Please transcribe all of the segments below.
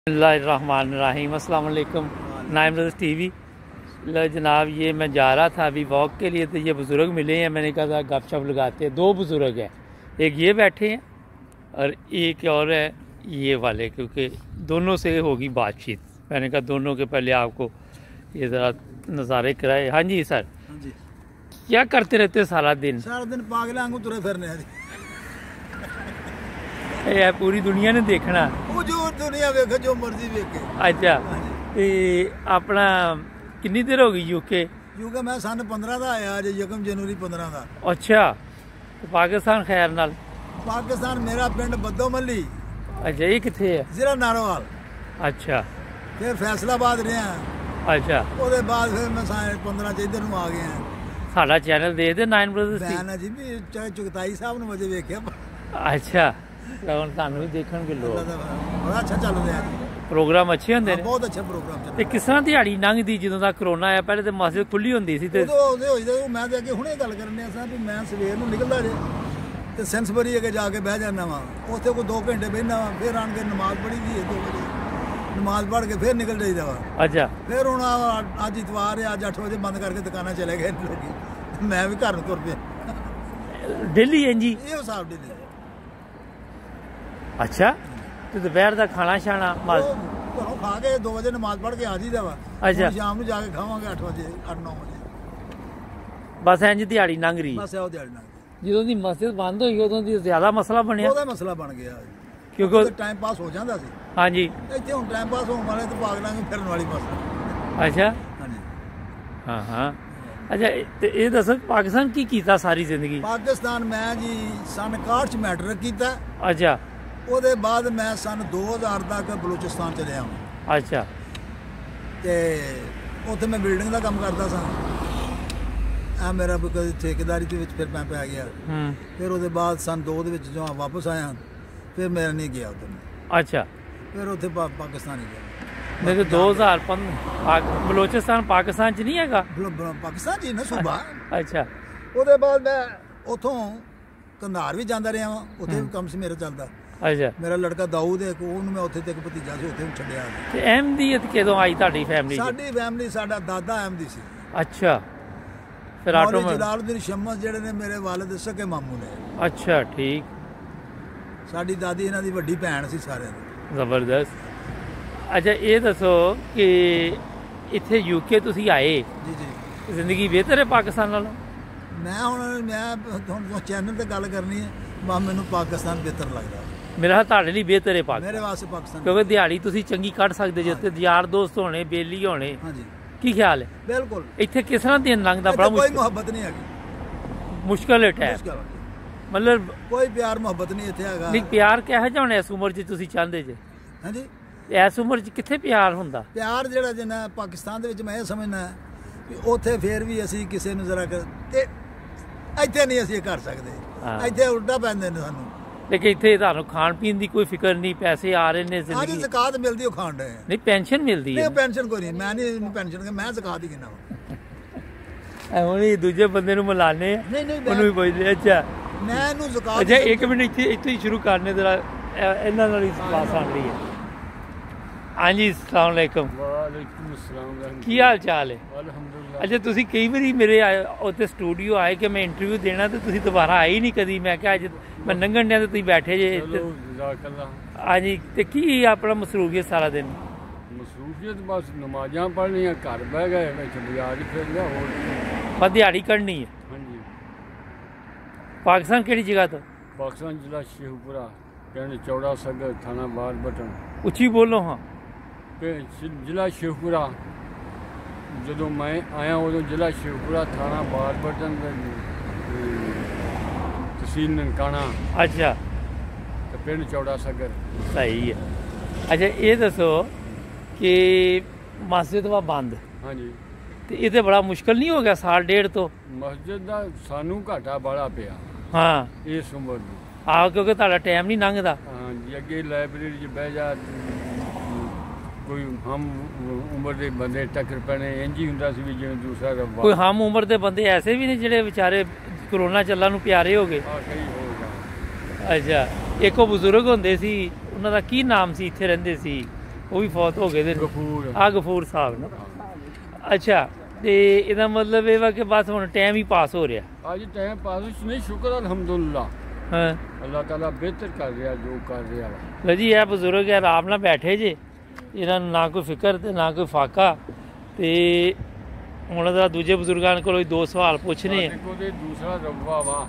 बिस्मिल्लाहिर्रहमानिर्रहीम अस्सलाम वालेकुम। नाइम ब्रदर्स टीवी। जनाब ये मैं जा रहा था अभी वॉक के लिए, तो ये बुज़ुर्ग मिले हैं। मैंने कहा था गपशप लगाते हैं। दो बुज़ुर्ग हैं, एक ये बैठे हैं और एक और है ये वाले, क्योंकि दोनों से होगी बातचीत। मैंने कहा दोनों के पहले आपको ये ज़रा नज़ारे कराए। हाँ जी सर। हाँ जी। क्या करते रहते सारा दिन? सारा दिन पागल वांगू तुरे फिरने हैं जी। ये पूरी दुनिया ने देखना, वो जो दुनिया वेखे जो मर्जी वेखे। अच्छा ते अपना कितनी देर हो गई यूके? यूके मैं सन 15 का आया अज 1 जनवरी 15 का। अच्छा तो पाकिस्तान खैर नाल? पाकिस्तान मेरा पिंड बद्दो मल्ली। अच्छा ये किथे है? जिला नारोवाल। अच्छा फिर फैसलाबाद रहा। अच्छा ਉਹਦੇ ਬਾਅਦ फिर मैं 15 ਚ इधर ਨੂੰ आ गया। साडा चैनल देखदे नाइन ब्रदर्स दी? मैं जी भी चाहे चुगताई साहब ने मुझे वेख्या। अच्छा ਹੁਣ ਤੁਹਾਨੂੰ ਵੀ ਦੇਖਣਗੇ ਲੋਕ। बड़ा अच्छा चल रहा है। ਪ੍ਰੋਗਰਾਮ ਅੱਛੇ ਹੁੰਦੇ ਨੇ? बहुत अच्छा प्रोग्राम चल ਤੇ ਕਿਸ ਤਰ੍ਹਾਂ ਦਿਹਾੜੀ ਲੰਘਦੀ ਜਦੋਂ ਦਾ ਕਰੋਨਾ ਆਇਆ? ਪਹਿਲੇ ਤੇ ਮਸਜਿਦ ਖੁੱਲੀ ਹੁੰਦੀ ਸੀ ਤੇ ਉਹਦੇ ਹੋਈ ਤੇ ਮੈਂ ਤੇ ਅੱਗੇ ਹੁਣੇ ਗੱਲ ਕਰਨੇ ਆ ਸਾਂ ਵੀ ਮੈਂ ਸਵੇਰ ਨੂੰ ਨਿਕਲਦਾ ਜੇ ਤੇ ਸੈਂਸਬਰੀ ਅੱਗੇ ਜਾ ਕੇ ਬਹਿ ਜਾਂਦਾ ਵਾਂ। ਉੱਥੇ ਕੋਈ 2 ਘੰਟੇ ਬਹਿੰਦਾ ਵਾਂ, ਫਿਰ ਆਣ ਕੇ ਨਮਾਜ਼ ਪੜ੍ਹੀ ਦੀ 2 ਵਜੇ ਨਮਾਜ਼ ਪੜ੍ਹ ਕੇ ਫਿਰ ਨਿਕਲ ਜਾਈਦਾ ਵਾ। ਅੱਛਾ ਫਿਰ ਹੁਣ ਅੱਜ ਇਤਵਾਰ ਹੈ, ਅੱਜ 8 ਵਜੇ ਬੰਦ ਕਰਕੇ ਦੁਕਾਨਾਂ ਚਲੇ ਗਏ ਲੋਕੀ। ਮੈਂ ਵੀ ਘਰ ਨੂੰ ਤੁਰ ਪਿਆ। ਡੇਲੀ ਇੰਜੀ? ਇਹ ਹਿਸਾਬ ਢਿੱਲੀ। ਅੱਛਾ ਤੇ ਦੁਪਹਿਰ ਦਾ ਖਾਣਾ ਛਾਣਾ ਘਰੋਂ ਖਾ ਕੇ 2 ਵਜੇ ਨਮਾਜ਼ ਪੜ੍ਹ ਕੇ ਆ ਜੀਦਾ ਵਾ। ਅੱਛਾ ਸ਼ਾਮ ਨੂੰ ਜਾ ਕੇ ਖਾਵਾਂਗੇ 8 ਵਜੇ 8-9 ਵਜੇ। ਬਸ ਇੰਜ ਦਿਹਾੜੀ ਲੰਘ ਰਹੀ? ਬਸ ਇਹੋ ਦਿਹਾੜੀ ਨਾਲ। ਜਦੋਂ ਦੀ ਮਸਜਿਦ ਬੰਦ ਹੋਈ ਉਦੋਂ ਦੀ ਜ਼ਿਆਦਾ ਮਸਲਾ ਬਣਿਆ? ਉਹਦਾ ਮਸਲਾ ਬਣ ਗਿਆ ਕਿਉਂਕਿ ਟਾਈਮ ਪਾਸ ਹੋ ਜਾਂਦਾ ਸੀ। ਹਾਂਜੀ ਇੱਥੇ ਹੁਣ ਟਾਈਮ ਪਾਸ ਹੋਣ ਵਾਲੇ ਤੇ ਪਾਗਲਾਂ ਨੂੰ ਫਿਰਨ ਵਾਲੀ ਮਸਲਾ। ਅੱਛਾ ਹਾਂਜੀ ਹਾਂ ਹਾਂ। ਅੱਛਾ ਤੇ ਇਹ ਦੱਸੋ ਪਾਕਿਸਤਾਨ ਕੀ ਕੀਤਾ ਸਾਰੀ ਜ਼ਿੰਦਗੀ? ਪਾਕਿਸਤਾਨ ਮੈਂ ਜੀ ਸਨ 61 ਚ ਮੈਟ੍ਰਿਕ ਕੀਤਾ। ਅੱਛਾ ਉਹਦੇ ਬਾਅਦ ਮੈਂ ਸਨ 2000 ਤੱਕ ਬਲੂਚਿਸਤਾਨ ਚ ਰਿਹਾ ਹਾਂ। ਅੱਛਾ ਤੇ ਉੱਥੇ ਮੈਂ ਬਿਲਡਿੰਗ ਦਾ ਕੰਮ ਕਰਦਾ ਸਾਂ। ਆ ਮੇਰਾ ਠੇਕੇਦਾਰੀ ਦੇ ਵਿੱਚ ਫਿਰ ਮੈਂ ਪੈ ਗਿਆ। ਫਿਰ ਉਹਦੇ ਬਾਅਦ ਸਨ 2 ਦੇ ਵਿੱਚ ਜਦੋਂ ਵਾਪਸ ਆਇਆ ਫਿਰ ਮੈਂ ਨਹੀਂ ਗਿਆ ਉੱਧਰ। ਅੱਛਾ ਫਿਰ ਉੱਥੇ ਪਾਕਿਸਤਾਨ ਹੀ ਗਿਆ। नहीं तो 2005 बलोचिस्तान पाकिस्तान च नहीं हैगा? ਪਾਕਿਸਤਾਨ ਜੀ ਨਾ ਸੂਬਾ। अच्छा ਉਹਦੇ ਬਾਅਦ ਮੈਂ ਉੱਥੋਂ ਕੰਧਾਰ ਵੀ ਜਾਂਦਾ ਰਿਹਾ ਵਾਂ। ਉੱਥੇ ਵੀ ਕੰਮ ਸੀ ਮੇਰਾ ਚੱਲਦਾ। अच्छा ਮੇਰਾ ਲੜਕਾ ਦਾਊਦ ਹੈ, ਉਹਨੂੰ ਮੈਂ ਉੱਥੇ ਤੇ ਇੱਕ ਭਤੀਜਾ ਸੀ, ਉੱਥੇ ਨੂੰ ਛੱਡਿਆ। ਤੇ ਅਹਿਮਦੀਅਤ ਕਦੋਂ ਆਈ ਤੁਹਾਡੀ ਫੈਮਿਲੀ 'ਚ? ਸਾਡੀ ਫੈਮਿਲੀ ਸਾਡਾ ਦਾਦਾ ਅਹਿਮਦੀ ਸੀ। ਅੱਛਾ ਫਿਰ ਮੌਲਵੀ ਆਟੋ ਜਲਾਲੁद्दीन ਸ਼ਮਸ ਜਿਹੜੇ ਨੇ ਮੇਰੇ ਵਾਲਿਦ ਸਕੇ ਮਾਮੂ ਨੇ। ਅੱਛਾ ਠੀਕ। ਸਾਡੀ ਦਾਦੀ ਇਹਨਾਂ ਦੀ ਵੱਡੀ ਭੈਣ ਸੀ ਸਾਰਿਆਂ ਦੀ। ਜ਼ਬਰਦਸਤ। ਅੱਛਾ ਇਹ ਦੱਸੋ ਕਿ ਇੱਥੇ ਯੂਕੇ ਤੁਸੀਂ ਆਏ, ਜੀ ਜੀ ਜ਼ਿੰਦਗੀ ਬਿਹਤਰ ਹੈ ਪਾਕਿਸਤਾਨ ਨਾਲੋਂ? ਹੁਣ ਚੈਨਲ ਤੇ ਗੱਲ ਕਰਨੀ ਹੈ, ਮੈਨੂੰ ਪਾਕਿਸਤਾਨ ਬਿਹਤਰ ਲੱਗਦਾ। ਮੇਰਾ ਤੁਹਾਡੇ ਲਈ ਬਿਹਤਰ ਹੈ ਮੇਰੇ ਪਾਕਿਸਤਾਨ? ਵਾਸਤੇ ਪਾਕਿਸਤਾਨ ਕਿਉਂਕਿ ਦਿਹਾੜੀ ਤੁਸੀਂ ਚੰਗੀ ਕੱਢ ਸਕਦੇ ਜੇ ਤੇ ਯਾਰ ਦੋਸਤ ਹੋਣੇ, ਬੇਲੀ ਹੋਣੇ। ਹਾਂਜੀ ਕੀ ਖਿਆਲ ਹੈ? ਬਿਲਕੁਲ। ਇੱਥੇ ਕਿਸ ਤਰ੍ਹਾਂ ਦਿਨ ਲੰਘਦਾ? ਬੜਾ ਕੋਈ ਮੁਹੱਬਤ ਨਹੀਂ ਹੈਗੀ। ਮੁਸ਼ਕਲ ਹੈ ਟਾਈਮ, ਮੁਸ਼ਕਲ। ਮਤਲਬ ਕੋਈ ਪਿਆਰ ਮੁਹੱਬਤ ਨਹੀਂ ਇੱਥੇ ਹੈਗਾ। ਨਹੀਂ ਪਿਆਰ ਕਿਹੋ ਜਿਹਾ ਹੋਣਾ ਇਸ ਉਮਰ 'ਚ ਤੁਸੀਂ ਚਾਹੁੰਦੇ ਜੇ? ਹਾਂਜੀ ਇਸ ਉਮਰ 'ਚ ਕਿੱਥੇ ਪਿਆਰ ਹੁੰਦਾ? ਪਿਆਰ ਜਿਹੜਾ ਜਿੰਨਾ ਪਾਕਿਸਤਾਨ ਦੇ ਵਿੱਚ ਮੈਂ ਇਹ ਸਮਝਣਾ ਵੀ ਉੱਥੇ ਫੇਰ ਵੀ ਅਸੀਂ ਕਿਸੇ ਨੂੰ ਜ਼ਰਾ ਤੇ ਇੱਥੇ ਨਹੀਂ ਅਸੀਂ ਇਹ ਕਰ ਸਕਦੇ। ਇੱਥੇ ਉਲਟਾ ਪੈਂਦੇ ਨੇ ਸਾਨੂੰ। ਲੇਕਿਨ ਇੱਥੇ ਤੁਹਾਨੂੰ ਖਾਣ ਪੀਣ ਦੀ ਕੋਈ ਫਿਕਰ ਨਹੀਂ, ਪੈਸੇ ਆ ਰਹੇ ਨੇ, ਜ਼ਿੰਦਗੀ ਜ਼ਿੰਦਗੀ ਜ਼ਕਾਤ ਮਿਲਦੀ ਉਹ ਖਾਣ ਰਹੇ। ਨਹੀਂ ਪੈਨਸ਼ਨ ਮਿਲਦੀ ਹੈ? ਪੈਨਸ਼ਨ ਕੋਈ ਨਹੀਂ, ਮੈਂ ਨਹੀਂ ਪੈਨਸ਼ਨ, ਮੈਂ ਜ਼ਕਾਤ ਹੀ ਕਿੰਨਾ ਹੁਣ ਇਹ ਦੂਜੇ ਬੰਦੇ ਨੂੰ ਮਿਲਾਨੇ ਉਹਨੂੰ ਵੀ ਪੁੱਛਦੇ। ਅੱਛਾ ਮੈਂ ਇਹਨੂੰ ਜ਼ਕਾਤ। ਅੱਛਾ ਇੱਕ ਮਿੰਟ ਇੱਥੇ ਹੀ ਸ਼ੁਰੂ ਕਰਨੇ ਜਰਾ, ਇਹਨਾਂ ਨਾਲ ਹੀ ਪਾਸ ਆਣ ਰਹੀ ਹੈ। ਹਾਂਜੀ अस्सलाम वालेकुम। वालेकुम अस्सलाम। ਕੀ ਹਾਲ ਚਾਲ ਹੈ? अल्हम्दुलिल्लाह। ਅੱਛਾ ਤੁਸੀਂ ਕਈ ਵਾਰੀ ਮੇਰੇ ਉੱਥੇ ਸਟੂਡੀਓ ਆਏ ਕਿ ਮੈਂ ਇੰਟਰਵਿਊ ਦੇਣਾ ਤੇ ਤੁਸੀਂ ਦੁਬਾਰਾ ਆਏ ਹੀ ਨਹੀਂ ਕਦੀ। ਮੈਂ ਕਿਹਾ ਅੱਜ ਮੈਂ ਲੰਘਣ ਡਿਆ ਤੇ ਤੁਸੀਂ ਬੈਠੇ ਜੇ। चलो जज़ाकल्लाह। ਹਾਂਜੀ ਤੇ ਕੀ ਆਪਣਾ ਮਸਰੂਫੀਅਤ ਸਾਰਾ ਦਿਨ? मसरूफियत बस नमाज़ां पढ़नियां, घर बह गए, बाजार फिर लिया और ਬਸ ਦਿਹਾੜੀ ਕੱਢਣੀ ਹੈ। हाँ जी। ਪਾਕਿਸਤਾਨ ਕਿਹੜੀ ਜਗ੍ਹਾ ਤੋਂ? पाकिस्तान जिला शेखपुरा, पिंड चौड़ा सगर, थाना बार बटन। ਉੱਚੀ ਬੋਲੋ। ਹਾਂ जिला शेखपुरा। ਜਦੋਂ ਮੈਂ ਆਇਆ ਉਦੋਂ ਜ਼ਿਲ੍ਹਾ ਸ਼ੇਖਪੁਰਾ, ਥਾਣਾ ਬਾਰ ਬਟਨ, ਤਹਿਸੀਲ ਨਨਕਾਣਾ ਅੱਛਾ ਤੇ ਪਿੰਡ ਚੌੜਾ ਸਗਰ। ਸਹੀ ਹੈ। ਅੱਛਾ ਇਹ ਦੱਸੋ ਕਿ ਮਸਜਿਦ ਵਾ ਬੰਦ? ਹਾਂਜੀ। ਤੇ ਇਹ ਤੇ ਬੜਾ ਮੁਸ਼ਕਲ ਨਹੀਂ ਹੋ ਗਿਆ ਸਾਲ ਡੇਢ ਤੋਂ? ਮਸਜਿਦ ਦਾ ਸਾਨੂੰ ਘਾਟਾ ਬੜਾ ਪਿਆ ਹਾਂ ਇਸ ਉਮਰ ਨੂੰ। ਆਹ ਕਿਉਂਕਿ ਤੁਹਾਡਾ ਟਾਈਮ ਨਹੀਂ ਲੰਘਦਾ। ਹਾਂਜੀ ਅੱਗੇ ਲਾਇਬ੍ਰੇਰੀ 'ਚ ਬਹਿ ਜਾ, ਕੋਈ ਹਮ ਉਮਰ ਦੇ ਬੰਦੇ ਟੱਕਰ ਪੈਣੇ, ਇੰਝ ਹੀ ਹੁੰਦਾ ਸੀ ਵੀ ਜਿਵੇਂ ਦੂਸਰਾ ਰੱਬਾ। ਕੋਈ ਹਮ ਉਮਰ ਦੇ ਬੰਦੇ ਐਸੇ ਵੀ ਨੇ ਜਿਹੜੇ ਵਿਚਾਰੇ ਕਰੋਨਾ ਚੱਲਣ ਨੂੰ ਪਿਆਰੇ ਹੋ ਗਏ? ਕਈ ਹੋ ਗਿਆ। ਅੱਛਾ ਇੱਕ ਉਹ ਬਜ਼ੁਰਗ ਹੁੰਦੇ ਸੀ, ਉਹਨਾਂ ਦਾ ਕੀ ਨਾਮ ਸੀ, ਇੱਥੇ ਰਹਿੰਦੇ ਸੀ? ਉਹ ਵੀ ਫੌਤ ਹੋ ਗਏ ਦੇ ਗਫੂਰ ਆ ਗਫੂਰ ਸਾਹਿਬ ਨੇ। ਅੱਛਾ, ਤੇ ਇਹਦਾ ਮਤਲਬ ਇਹ ਵਾ ਕਿ ਬਸ ਹੁਣ ਟਾਈਮ ਹੀ ਪਾਸ ਹੋ ਰਿਹਾ। ਅੱਜ ਟਾਈਮ ਪਾਸ ਨਹੀਂ, ਸ਼ੁਕਰ ਅਲਹਮਦੁਲਿਲਾ, ਹਾਂ ਅੱਲਾਹ ਤਾਲਾ ਬਿਹਤਰ ਕਰ ਰਿਹਾ ਜੋ ਕਰ ਰਿਹਾ ਵਾ। ਲਓ ਜੀ, ਇਹ ਬਜ਼ੁਰਗ ਹੈ, ਆਰਾਮ ਨਾਲ ਬੈਠੇ ਜੇ, ਇਹਨਾਂ ਨੂੰ ਨਾ ਕੋਈ ਫਿਕਰ ਤੇ ਨਾ ਕੋਈ ਫਾਕਾ। ਤੇ ਹੁਣ ਦਾ ਦੂਜੇ ਬਜ਼ੁਰਗਾਂ ਕੋਲੋਂ 2 ਸਵਾਲ ਪੁੱਛਣੇ ਆ। ਦੇਖੋ ਤੇ ਦੂਸਰਾ ਰব্ਵਾ ਵਾ।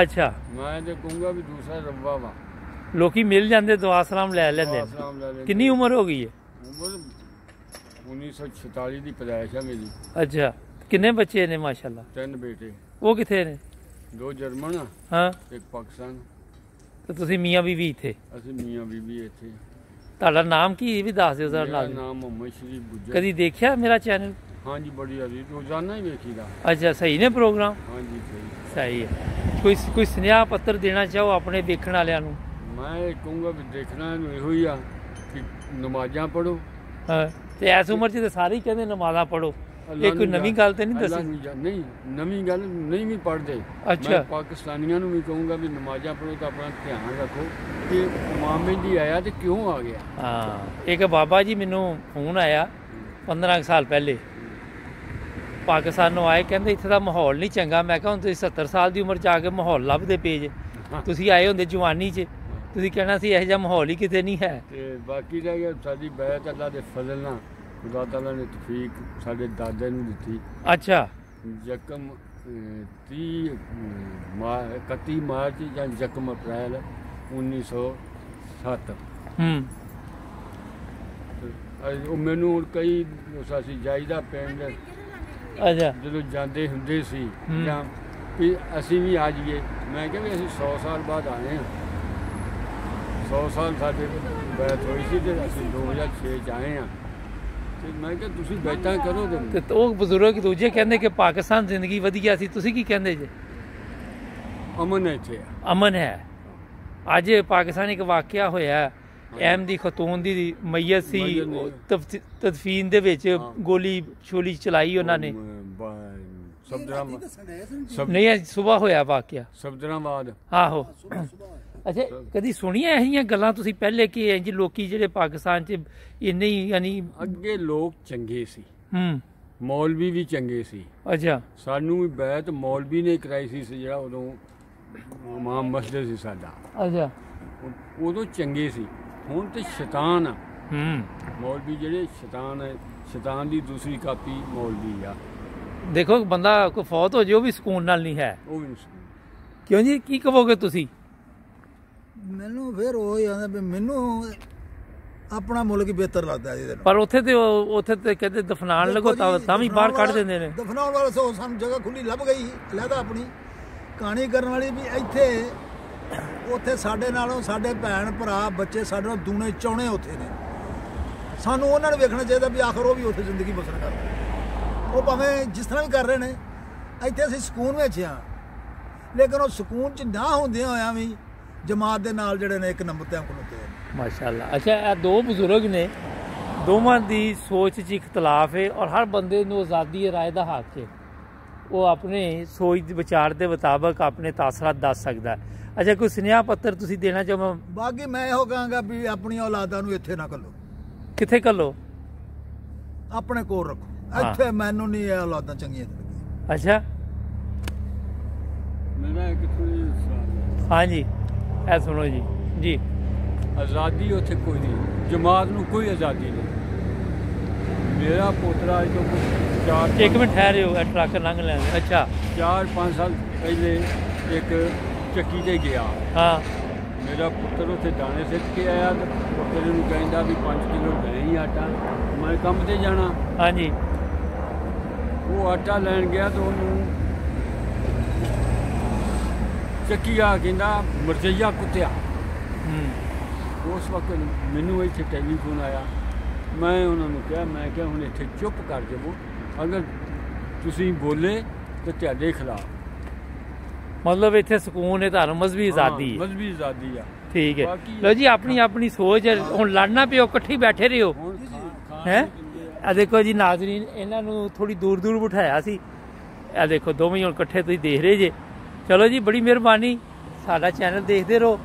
ਅੱਛਾ, ਮੈਂ ਤੇ ਕਹੂੰਗਾ ਵੀ ਦੂਸਰਾ ਰব্ਵਾ ਵਾ। ਲੋਕੀ ਮਿਲ ਜਾਂਦੇ, ਦੁਆ ਸਲਾਮ ਲੈ ਲੈਂਦੇ। ਸਲਾਮ ਲੈ ਲੈਂਦੇ। ਕਿੰਨੀ ਉਮਰ ਹੋ ਗਈ ਹੈ? ਉਮਰ 1946 ਦੀ ਪੈਦਾਇਸ਼ ਆ ਮੇਰੀ। ਅੱਛਾ, ਕਿੰਨੇ ਬੱਚੇ ਨੇ? ਮਾਸ਼ਾਅੱਲਾ। 3 ਬੇਟੇ, ਉਹ ਕਿੱਥੇ ਨੇ? 2 ਜਰਮਨ ਆ, ਹਾਂ, 1 ਪਾਕਿਸਤਾਨ। ਤੇ ਤੁਸੀਂ ਮੀਆਂ ਬੀਵੀ ਇੱਥੇ? ਅਸੀਂ ਮੀਆਂ ਬੀਬੀ ਇੱਥੇ। ਤੁਹਾਡਾ ਨਾਮ ਕੀ ਇਹ ਵੀ ਦੱਸ ਦਿਓ ਸਰ। ਮੇਰਾ ਨਾਮ ਮੁਹੰਮਦ ਸ਼ਰੀਫ ਗੁੱਜਰ। ਕਦੀ ਦੇਖਿਆ ਮੇਰਾ ਚੈਨਲ? ਹਾਂਜੀ, ਬੜੀ ਅਜੀ ਰੋਜ਼ਾਨਾ ਹੀ ਵੇਖੀਦਾ। ਅੱਛਾ, ਸਹੀ ਨੇ ਪ੍ਰੋਗਰਾਮ? ਹਾਂਜੀ ਸਹੀ। ਸਹੀ ਹੈ। ਕੋਈ ਸੁਨੇਹਾ ਪੱਤਰ ਦੇਣਾ ਚਾਹੋ ਆਪਣੇ ਵੇਖਣ ਵਾਲਿਆਂ ਨੂੰ? ਮੈਂ ਇਹ ਕਹੂੰਗਾ ਵੀ ਦੇਖਣਾ ਇਹਨੂੰ ਇਹੋ ਹੀ ਆ ਕਿ ਨਮਾਜ਼ਾਂ ਪੜ੍ਹੋ। ਹਾਂ, ਤੇ ਇਸ ਉਮਰ 'ਚ ਤੇ ਸਾਰੇ ਹੀ ਕਹਿੰਦੇ ਨਮਾਜ਼ਾਂ ਪੜ੍ਹੋ। ਇਹ ਕੋਈ ਨਵੀਂ ਗੱਲ ਤੇ ਨਹੀਂ ਦੱਸੀ? ਨਹੀਂ, ਨਵੀਂ ਗੱਲ ਨਹੀਂ ਵੀ ਪੜ੍ਹਦੇ। ਅੱਛਾ। ਮੈਂ ਪਾਕਿਸਤਾਨੀਆਂ ਨੂੰ ਵੀ ਕਹੂੰਗਾ ਵੀ ਨਮਾਜ਼ਾਂ ਪੜ੍ਹੋ ਤਾਂ ਆਪਣਾ ਧਿਆਨ ਰੱਖੋ ਕਿ ਮਾਮੇ ਦੀ ਆਇਆ ਤੇ ਕਿਉਂ ਆ ਗਿਆ। ਹਾਂ, ਇੱਕ ਬਾਬਾ ਜੀ ਮੈਨੂੰ ਫੋਨ ਆਇਆ 15 ਕੁ ਸਾਲ ਪਹਿਲੇ, ਪਾਕਿਸਤਾਨੋਂ ਆਏ, ਕਹਿੰਦੇ ਇੱਥੇ ਦਾ ਮਾਹੌਲ ਨਹੀਂ ਚੰਗਾ। ਮੈਂ ਕਿਹਾ ਹੁਣ ਤੁਸੀਂ 70 ਸਾਲ ਦੀ ਉਮਰ 'ਚ ਆ ਕੇ ਮਾਹੌਲ ਲੱਭਦੇ ਪਏ ਜੇ, ਤੁਸੀਂ ਆਏ ਹੁੰਦੇ ਜਵਾਨੀ 'ਚ, ਤੁਸੀਂ ਕਹਿਣਾ ਸੀ ਇਹੋ ਜਿਹਾ ਮਾਹੌਲ ਹੀ ਕਿਤੇ ਨਹੀਂ ਹੈ। ਤੇ ਬਾਕੀ ਰਹਿ ਗਿਆ ਸਾਡੀ ਬੈਤ ਅੱਲਾ ਦੇ ਫਜ਼ਲ ਨਾਲ, ਖੁਦਾ ਤਾਲਾ ਨੇ ਤੌਫੀਕ ਸਾਡੇ ਦਾਦੇ ਨੂੰ ਦਿੱਤੀ। ਅੱਛਾ, ਯਕਮ 31 ਮਾਰਚ ਜਾਂ ਯਕਮ ਅਪ੍ਰੈਲ 1907। ਉਹ ਮੈਨੂੰ ਹੁਣ ਕਈ ਅਸੀਂ ਜਾਈਦਾ ਪਿੰਡ, ਅੱਛਾ, ਜਦੋਂ ਜਾਂਦੇ ਹੁੰਦੇ ਸੀ ਜਾਂ ਵੀ ਅਸੀਂ ਵੀ ਆ ਜਾਈਏ। ਮੈਂ ਕਿਹਾ ਵੀ ਅਸੀਂ 100 ਸਾਲ ਬਾਅਦ ਆਏ ਹਾਂ। 100 ਸਾਲ ਸਾਡੇ ਬੈਠ ਹੋਈ ਸੀ ਤੇ ਅਸੀਂ 2006 'ਚ ਆਏ ਹਾਂ। ਤੇ ਮੈਂ ਕਿਹਾ ਤੁਸੀਂ ਬੈਠਾ ਕਰੋ। ਤੇ ਉਹ ਬਜ਼ੁਰਗ ਦੂਜੇ ਕਹਿੰਦੇ ਕਿ ਪਾਕਿਸਤਾਨ ਜ਼ਿੰਦਗੀ ਵਧੀਆ ਸੀ, ਤੁਸੀਂ ਕੀ ਕਹਿੰਦੇ ਜੇ? ਅਮਨ ਹੈ ਇੱਥੇ, ਅਮਨ ਹੈ। ਅੱਜ ਪਾਕਿਸਤਾਨ ਇੱਕ ਵਾਕਿਆ ਹੋਇਆ, ਅਹਿਮਦੀ ਖਤੂਨ ਦੀ ਮਈਤ ਸੀ, ਤਦਫੀਨ ਦੇ ਵਿੱਚ ਗੋਲੀ ਛੋਲੀ ਚਲਾਈ ਉਹਨਾਂ ਨੇ। ਨਹੀਂ, ਸਵੇਰ ਹੋਇਆ ਵਾਕਿਆ ਸਬਦਰਾਬਾਦ। ਆਹੋ। ਅੱਛਾ, ਕਦੀ ਸੁਣੀਆਂ ਇਹੋ ਜਿਹੀਆਂ ਗੱਲਾਂ ਤੁਸੀਂ ਪਹਿਲੇ ਕਿ ਇੰਜ ਲੋਕੀ ਜਿਹੜੇ ਪਾਕਿਸਤਾਨ 'ਚ ਇੰਨੇ ਹੀ ਯਾਨੀ ਅੱਗੇ ਲੋਕ ਚੰਗੇ ਸੀ, ਮੌਲਵੀ ਵੀ ਚੰਗੇ ਸੀ। ਅੱਛਾ, ਸਾਨੂੰ ਵੀ ਬੈਤ ਮੌਲਵੀ ਨੇ ਕਰਾਈ ਸੀ ਜਿਹੜਾ ਉਦੋਂ ਇਮਾਮ ਮਸਜਿਦ ਸੀ ਸਾਡਾ। ਅੱਛਾ, ਉਦੋਂ ਚੰਗੇ ਸੀ। ਹੁਣ ਤੇ ਸ਼ੈਤਾਨ ਆ ਮੌਲਵੀ, ਜਿਹੜੇ ਸ਼ੈਤਾਨ ਹੈ। ਸ਼ੈਤਾਨ ਦੀ ਦੂਸਰੀ ਕਾਪੀ ਮੌਲਵੀ ਆ। ਦੇਖੋ, ਬੰਦਾ ਕੋਈ ਫੌਤ ਹੋ ਜਾਏ ਉਹ ਵੀ ਸਕੂਨ ਨਾਲ ਨਹੀਂ ਹੈ। ਉਹ ਵੀ ਕਿਉਂ ਜੀ, ਕੀ ਕਹੋਗੇ ਤੁਸੀਂ? ਮੈਨੂੰ ਫਿਰ ਉਹ ਹੀ ਆਉਂਦਾ ਵੀ ਮੈਨੂੰ ਆਪਣਾ ਮੁਲਕ ਹੀ ਬਿਹਤਰ ਲੱਗਦਾ ਇਹਦੇ ਨਾਲ। ਪਰ ਉੱਥੇ ਤੇ ਕਹਿੰਦੇ ਦਫਨਾਣ ਲੱਗੋ ਤਾਂ ਵੀ ਬਾਹਰ ਕੱਢ ਦਿੰਦੇ ਨੇ। ਦਫਨਾਉਣ ਵਾਲੇ ਸੋ ਸਾਨੂੰ ਜਗ੍ਹਾ ਖੁੱਲੀ ਲੱਭ ਗਈ ਲਹਿਦਾ ਆਪਣੀ ਕਹਾਣੀ ਕਰਨ ਵਾਲੀ ਵੀ ਇੱਥੇ ਉੱਥੇ ਸਾਡੇ ਨਾਲੋਂ ਸਾਡੇ ਭੈਣ ਭਰਾ ਬੱਚੇ ਸਾਡੇ ਨਾਲੋਂ ਦੂਣੇ ਚਾਉਣੇ ਉੱਥੇ ਨੇ। ਸਾਨੂੰ ਉਹਨਾਂ ਨੂੰ ਵੇਖਣਾ ਚਾਹੀਦਾ ਵੀ ਆਖਰ ਉਹ ਵੀ ਉੱਥੇ ਜ਼ਿੰਦਗੀ ਬਸਰ ਕਰਦੇ। ਉਹ ਭਾਵੇਂ ਜਿਸ ਤਰ੍ਹਾਂ ਵੀ ਕਰ ਰਹੇ ਨੇ, ਇੱਥੇ ਅਸੀਂ ਸਕੂਨ ਵਿੱਚ ਹਾਂ, ਲੇਕਿਨ ਉਹ ਸਕੂਨ 'ਚ ਨਾ ਹੁੰਦਿਆਂ ਹੋਇਆਂ ਵੀ ਜਮਾਤ ਦੇ ਨਾਲ ਜਿਹੜੇ ਨੇ ਇੱਕ ਨੰਬਰ ਤੇ ਖਲੋਤੇ ਨੇ। ਮਾਸ਼ਾਅੱਲਾ। ਅੱਛਾ, ਇਹ 2 ਬਜ਼ੁਰਗ ਨੇ, ਦੋਵਾਂ ਦੀ ਸੋਚ 'ਚ ਇਖਤਲਾਫ ਹੈ ਔਰ ਹਰ ਬੰਦੇ ਨੂੰ ਆਜ਼ਾਦੀ ਰਾਏ ਦਾ ਹੱਕ ਹੈ। ਉਹ ਆਪਣੇ ਸੋਚ ਦੇ ਵਿਚਾਰ ਦੇ ਮੁਤਾਬਕ ਆਪਣੇ ਤਾਸਰਾਤ ਦੱਸ ਸਕਦਾ। ਅੱਛਾ, ਕੋਈ ਸੁਨੇਹਾ ਪੱਤਰ ਤੁਸੀਂ ਦੇਣਾ ਚਾਹੋ? ਬਾਕੀ ਮੈਂ ਇਹੋ ਕਹਾਂਗਾ ਵੀ ਆਪਣੀਆਂ ਔਲਾਦਾਂ ਨੂੰ ਇੱਥੇ ਨਾ ਘੱਲੋ। ਕਿੱਥੇ ਘੱਲੋ? ਆਪਣੇ ਕੋਲ ਰੱਖੋ। ਇੱਥੇ ਮੈਨੂੰ ਨਹੀਂ ਇਹ ਔਲਾਦਾਂ ਚੰਗੀਆਂ ਲੱਗਦੀਆਂ। ਅੱਛਾ, ਮੇਰਾ ਇੱਕ ਥੋੜੀ ਸਵਾਲ। ਹਾਂਜੀ, ਇਹ ਸੁਣੋ ਜੀ। ਜੀ, ਆਜ਼ਾਦੀ ਉੱਥੇ ਕੋਈ ਨਹੀਂ, ਜਮਾਤ ਨੂੰ ਕੋਈ ਆਜ਼ਾਦੀ ਨਹੀਂ। ਮੇਰਾ ਪੋਤਰਾ ਅੱਜ ਤੋਂ 1 ਮਿੰਟ ਠਹਿਰਿਓ, ਇਹ ਟਰੱਕ ਲੰਘ ਲੈਂਦੇ। ਅੱਛਾ, 4-5 ਸਾਲ ਪਹਿਲੇ ਇੱਕ ਚੱਕੀ ਤੇ ਗਿਆ। ਹਾਂ, ਮੇਰਾ ਪੁੱਤਰ ਉੱਥੇ ਦਾਣੇ ਸਿੱਟ ਕੇ ਆਇਆ ਤੇ ਪੁੱਤਰ ਨੂੰ ਕਹਿੰਦਾ ਵੀ 5 ਕਿਲੋ ਦੇ ਹੀ ਆਟਾ, ਮੈਂ ਕੰਮ ਤੇ ਜਾਣਾ। ਹਾਂਜੀ, ਉਹ ਆਟਾ ਲੈਣ ਗਿਆ ਤਾਂ ਉਹਨੂੰ ਚੱਕੀਆ ਕਹਿੰਦਾ ਮਰਜਈਆ ਕੁੱਤਿਆ। ਉਸ ਵਕਤ ਮੈਨੂੰ ਇੱਥੇ ਟੈਲੀਫੋਨ ਆਇਆ। ਮੈਂ ਉਹਨਾਂ ਨੂੰ ਕਿਹਾ, ਮੈਂ ਕਿਹਾ ਹੁਣ ਇੱਥੇ ਚੁੱਪ ਕਰ ਜਾਵੋ, ਅਗਰ ਤੁਸੀਂ ਬੋਲੇ ਤਾਂ ਤੁਹਾਡੇ ਖਿਲਾਫ। ਮਤਲਬ ਇੱਥੇ ਸਕੂਨ ਹੈ, ਤੁਹਾਨੂੰ ਮਜ਼ਹਬੀ ਆਜ਼ਾਦੀ ਹੈ। ਮਜ਼ਹਬੀ ਆਜ਼ਾਦੀ ਆ। ਠੀਕ ਹੈ। ਲਓ ਜੀ, ਆਪਣੀ ਸੋਚ ਹੁਣ ਲੜਨਾ ਪਿਓ, ਇਕੱਠੇ ਬੈਠੇ ਰਹੋ ਹੈ। ਇਹ ਦੇਖੋ ਜੀ ਨਾਜ਼ਰੀਨ, ਇਹਨਾਂ ਨੂੰ ਥੋੜੀ ਦੂਰ ਬਿਠਾਇਆ ਸੀ। ਇਹ ਦੇਖੋ ਦੋਵੇਂ ਹੁਣ ਇਕੱਠੇ ਤੁਸੀਂ ਦੇਖ ਰਹੇ ਜੇ। ਚਲੋ ਜੀ, ਬੜੀ ਮਿਹਰਬਾਨੀ, ਸਾਡਾ ਚੈਨਲ ਦੇਖਦੇ ਰਹੋ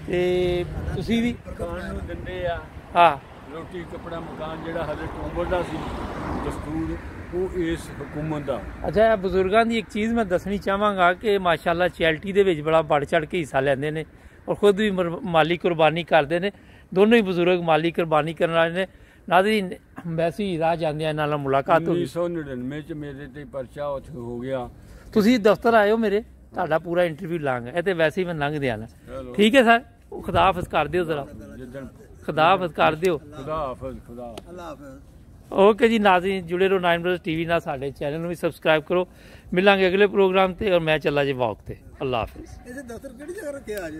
ਤੇ ਤੁਸੀਂ ਵੀ ਖਾਣ ਨੂੰ ਦਿੰਦੇ ਆ, ਹਾਂ ਰੋਟੀ ਕੱਪੜਾ ਮਕਾਨ ਜਿਹੜਾ ਹਲੇ ਟੋਬਰ ਦਾ ਸੀ ਦਸਤੂਰ ਉਹ ਇਸ ਹਕੂਮਤ ਦਾ। ਅੱਛਾ, ਇਹ ਬਜ਼ੁਰਗਾਂ ਦੀ ਇੱਕ ਚੀਜ਼ ਮੈਂ ਦੱਸਣੀ ਚਾਹਾਂਗਾ ਕਿ ਮਾਸ਼ਾਅੱਲਾ ਚੈਰਿਟੀ ਦੇ ਵਿੱਚ ਬੜਾ ਵੱਧ ਚੜ੍ਹ ਕੇ ਹਿੱਸਾ ਲੈਂਦੇ ਨੇ ਔਰ ਖੁਦ ਵੀ ਮਾਲੀ ਕੁਰਬਾਨੀ ਕਰਦੇ ਨੇ। ਦੋਨੋਂ ਹੀ ਬਜ਼ੁਰਗ ਮਾਲੀ ਕੁਰਬਾਨੀ ਕਰਨ ਵਾਲੇ ਨੇ। ਨਾਜ਼ਰੀਨ, ਵੈਸੇ ਹੀ ਰਾਹ ਜਾਂਦਿਆਂ ਇਹਨਾਂ ਨਾਲ ਮੁਲਾਕਾਤ ਹੋ ਗਈ। 1999 ਚ ਮੇਰੇ ਤੇ ਪਰਚਾ ਉੱਥੇ ਹੋ ਗਿਆ। ਤੁਸੀਂ ਦਫ਼ਤਰ ਆਇਓ ਮੇਰੇ, ਤੁਹਾਡਾ ਪੂਰਾ ਇੰਟਰਵਿਊ ਲਾਂਗਾ। ਇਹ ਤੇ ਵੈਸੇ ਹੀ ਮੈਂ ਲੰਘ ਦਿਆਂ ਨਾ। ਠੀਕ ਹੈ ਸਰ, ਖੁਦਾ ਹਾਫਿਜ਼ ਕਰ ਦਿਓ ਜ਼ਰਾ, ਖੁਦਾ ਹਾਫਿਜ਼ ਕਰ ਦਿਓ। ਖੁਦਾ ਹਾਫਿਜ਼, ਖੁਦਾ ਅੱਲਾ ਹਾਫਿਜ਼। ਓਕੇ ਜੀ ਨਾਜ਼ਰੀਨ, ਜੁੜੇ ਰਹੋ 9 ਬ੍ਰਦਰਜ਼ TV ਨਾਲ। ਸਾਡੇ ਚੈਨਲ ਨੂੰ ਵੀ ਸਬਸਕ੍ਰਾਈਬ ਕਰੋ। ਮਿਲਾਂਗੇ ਅਗਲੇ ਪ੍ਰੋਗਰਾਮ ਤੇ, ਔਰ ਮੈਂ ਚੱਲਾ ਜੀ ਵਾਕ ਤੇ। ਅੱਲਾ ਹਾਫਿਜ਼। ਇਹਦੇ ਦਫ਼ਤਰ ਕਿਹੜੀ ਜਗ੍ਹਾ ਰੱਖਿਆ ਅੱਜ?